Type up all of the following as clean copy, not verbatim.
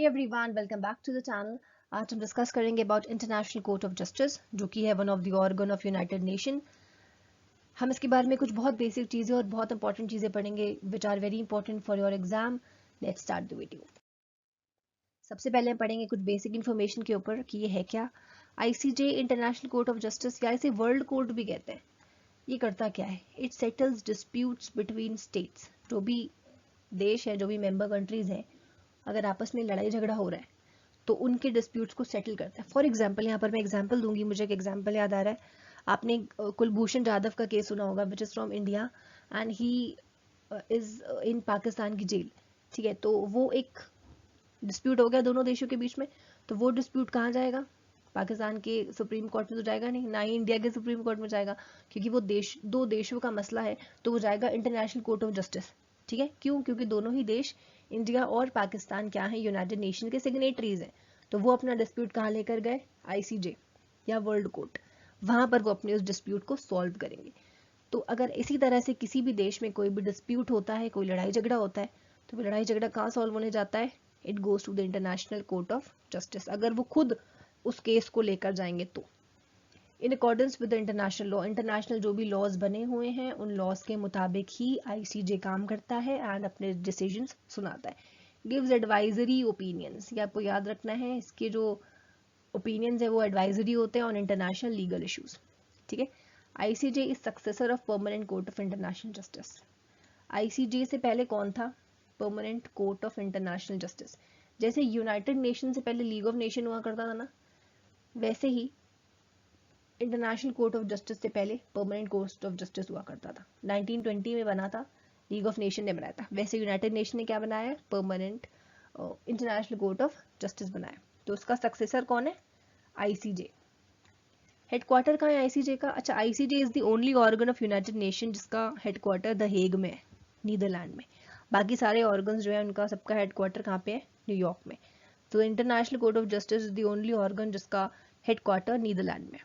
Everyone, welcome back to the channel. आज हम discuss करेंगे about International Court of Justice, जो कि है one of the organ of United Nation. हम इसके बारे में कुछ बहुत बेसिक चीज़ें और बहुत इंपॉर्टेंट चीज़ें पढ़ेंगे which are very important for your exam. Let's start the video. सबसे पहले हम पढ़ेंगे कुछ बेसिक इन्फॉर्मेशन के ऊपर कि ये है क्या। ICJ international Court of justice, या इसे वर्ल्ड कोर्ट भी कहते हैं, ये करता क्या है? It settles disputes between states. जो भी देश है, जो भी मेंबर कंट्रीज हैं, अगर आपस में लड़ाई झगड़ा हो रहा है तो उनके डिस्प्यूट्स को सेटल करता है। फॉर एग्जाम्पल, यहाँ पर मैं एग्जाम्पल दूंगी, मुझे एक एग्जाम्पल याद आ रहा है। आपने कुलभूषण जाधव का केस सुना होगा, which is from India and he is in Pakistan की जेल। ठीक है, तो वो एक डिस्प्यूट हो गया दोनों देशों के बीच में। तो वो डिस्प्यूट कहाँ जाएगा? पाकिस्तान के सुप्रीम कोर्ट में तो जाएगा नहीं, ना ही इंडिया के सुप्रीम कोर्ट में जाएगा, क्योंकि वो दो देशों का मसला है। तो वो जाएगा इंटरनेशनल कोर्ट ऑफ जस्टिस। ठीक है, क्यों? क्योंकि दोनों ही देश, इंडिया और पाकिस्तान, क्या है? यूनाइटेड नेशन के सिग्नेटरीज हैं। तो वो अपना डिस्प्यूट कहाँ लेकर गए? आईसीजे या वर्ल्ड कोर्ट। वहां पर वो अपने उस डिस्प्यूट को सॉल्व करेंगे। तो अगर इसी तरह से किसी भी देश में कोई भी डिस्प्यूट होता है, कोई लड़ाई झगड़ा होता है, तो वो लड़ाई झगड़ा कहाँ सॉल्व होने जाता है? It goes to the International Court of Justice, अगर वो खुद उस केस को लेकर जाएंगे तो। In accordance with the international law, international जो भी लॉज बने हुए हैं उन लॉज के मुताबिक ही आईसीजे काम करता है एंड अपने डिसीजंस सुनाता है। गिव्स एडवाइजरी ओपिनियंस, ये आपको याद रखना है, इसके जो ओपिनियंस है वो एडवाइजरी होते हैं ऑन इंटरनेशनल लीगल इश्यूज। ठीक है, ICJ is successor of permanent court of international justice. ICJ से पहले कौन था? Permanent court of international justice. जैसे यूनाइटेड नेशन से पहले लीग ऑफ नेशन हुआ करता था ना, वैसे ही इंटरनेशनल कोर्ट ऑफ जस्टिस से पहले परमानेंट कोर्ट ऑफ जस्टिस हुआ करता था। 1920 में बना था, लीग ऑफ नेशन ने बनाया था। वैसे यूनाइटेड नेशन ने क्या बनाया? Permanent international Court of justice बनाया। तो उसका सक्सेसर कौन है? आईसीजे। हेडक्वार्टर कहाँ है आईसीजे का? अच्छा, ICJ is the only organ of United nation जिसका हेडक्वार्टर द हेग में है, नीदरलैंड में। बाकी सारे ऑर्गन्स जो है उनका सबका हेडक्वार्टर कहाँ पे है? न्यूयॉर्क में। तो international Court of justice is the only organ जिसका हेडक्वार्टर नीदरलैंड में।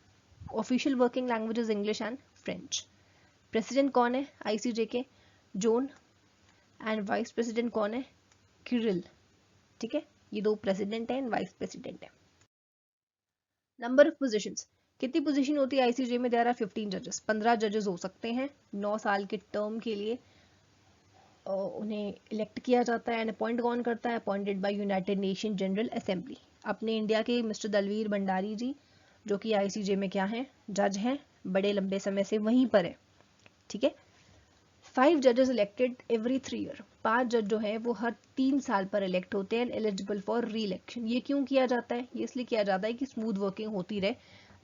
Official working languages English and French. President कौन है आईसीजे के? जोन। एंड वाइस प्रेसिडेंट कौन है? किरिल। ठीक है, ये दो प्रेसिडेंट है एंड वाइस प्रेसिडेंट है। नंबर ऑफ पोजीशंस, कितनी पोजीशन होती है आईसीजे में? देयर आर 15 जजेस, 15 जजेस हो सकते हैं 9 साल के टर्म के लिए। उन्हें इलेक्ट किया जाता है एंड अपॉइंट कौन करता है? Appointed by United nation general assembly. अपने इंडिया के मिस्टर दलवीर भंडारी जी, जो कि आईसीजे में क्या है? जज हैं, बड़े लंबे समय से वहीं पर है। ठीक है, 5 जजेस इलेक्टेड एवरी 3 ईयर, 5 जज जो है वो हर 3 साल पर इलेक्ट होते हैं, एलिजिबल फॉर री इलेक्शन। ये क्यों किया जाता है? ये इसलिए किया जाता है कि स्मूथ वर्किंग होती रहे।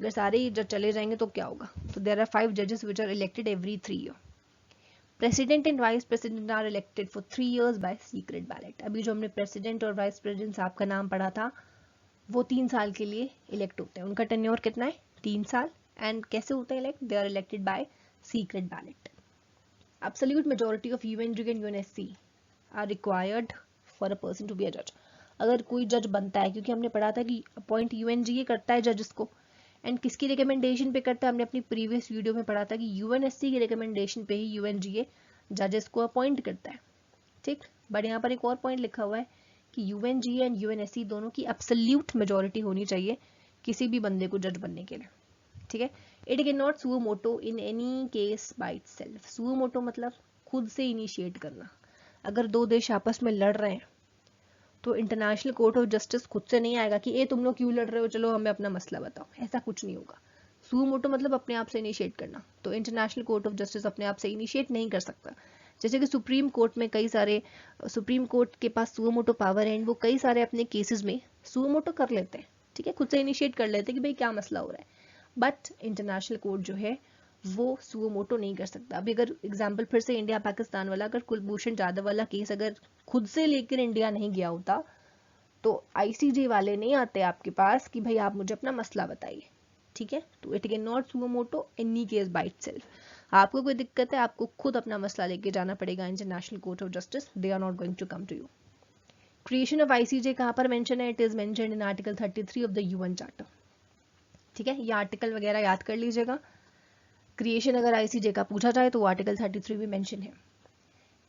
अगर सारे जज चले जाएंगे तो क्या होगा? तो देयर आर 5 जजेस which are elected every 3 year. President and vice president are elected for 3 years by secret ballot. अभी जो हमने प्रेसिडेंट और वाइस प्रेसिडेंट साहब का नाम पढ़ा था, वो 3 साल के लिए इलेक्ट होते हैं। उनका टेन्योर कितना है? 3 साल। एंड कैसे होते हैं elect? They are elected by secret ballot. Absolute majority of UNG and UNSC are required for a person to be a judge. अगर कोई जज बनता है, क्योंकि हमने पढ़ा था कि अपॉइंट यूएनजीए करता है जजेस को, एंड किसकी रिकमेंडेशन पे करता है? हमने अपनी प्रीवियस वीडियो में पढ़ा था कि यूएनएससी की रिकमेंडेशन पे ही यूएनजीए जजेस को अपॉइंट करता है। ठीक, बट यहाँ पर एक और पॉइंट लिखा हुआ है कि यूएनजीए एंड यूएनएससी दोनों की एब्सोल्यूट मेजोरिटी होनी चाहिए किसी भी बंदे को जज बनने के लिए। ठीक है, it can not suo motu in any case by itself. Suo motu मतलब खुद से इनिशिएट करना। अगर दो देश आपस में लड़ रहे हैं तो इंटरनेशनल कोर्ट ऑफ जस्टिस खुद से नहीं आएगा कि ए तुम लोग क्यों लड़ रहे हो, चलो हमें अपना मसला बताओ। ऐसा कुछ नहीं होगा। सुओ मोटो मतलब अपने आप से इनिशिएट करना। तो इंटरनेशनल कोर्ट ऑफ जस्टिस अपने आप से इनिशिएट नहीं कर सकता। जैसे कि सुप्रीम कोर्ट में कई सारे, सुप्रीम कोर्ट के पास सुओ मोटो पावर है, वो कई सारे अपने केसेस में सुओ मोटो कर लेते हैं। ठीक है, खुद से इनिशिएट कर लेते हैं कि भाई क्या मसला हो रहा है। बट इंटरनेशनल कोर्ट जो है वो सुओ मोटो नहीं कर सकता। अभी अगर एग्जाम्पल फिर से इंडिया पाकिस्तान वाला, अगर कुलभूषण जाधव वाला केस अगर खुद से लेकर इंडिया नहीं गया होता तो आईसीजे वाले नहीं आते आपके पास कि भाई आप मुझे अपना मसला बताइए। ठीक है, तो it can not suo motu any case by itself. आपको कोई दिक्कत है, आपको खुद अपना मसला लेके जाना पड़ेगा International Court of Justice. They are not going to come to you. Creation of ICJ कहाँ पर मेंशन है? It is mentioned in article 33 of the UN charter. ठीक है, ये आर्टिकल वगैरह याद कर लीजिएगा। क्रिएशन अगर आईसीजे का पूछा जाए तो वो आर्टिकल 33 भी मेंशन है।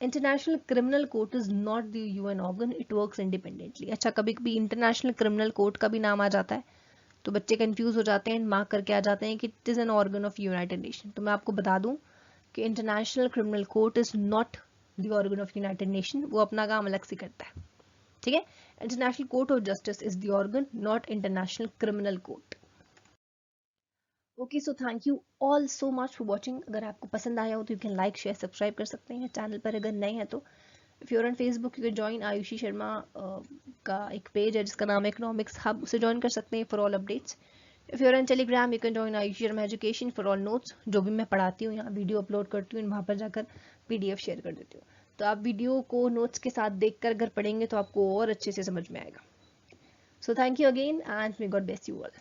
International criminal court is not the UN organ, it works independently. अच्छा, कभी कभी इंटरनेशनल क्रिमिनल कोर्ट का भी नाम आ जाता है तो बच्चे कंफ्यूज हो जाते हैं, मार्क करके आ जाते हैं कि it is an organ of United nation. तो मैं आपको बता दूं कि international criminal court is not the organ of United nation, वो अपना काम अलग से करता है। ठीक है, international Court of justice is the organ, not international criminal court. Okay, so thank you all so much for watching. अगर आपको पसंद आया हो तो you can like share subscribe कर सकते हैं चैनल पर। अगर नए हैं तो if you are on Facebook you can join Ayushi Sharma का एक पेज है जिसका नाम है इकोनॉमिक्स हब, उसे ज्वाइन कर सकते हैं for all updates. If you are on Telegram you can join Ayushi Sharma education for all notes. जो भी मैं पढ़ाती हूँ यहाँ वीडियो अपलोड करती हूँ, वहाँ पर जाकर PDF शेयर कर देती हूँ। तो आप वीडियो को नोट्स के साथ देखकर अगर पढ़ेंगे तो आपको और अच्छे से समझ में आएगा। So thank you again and may God bless you all.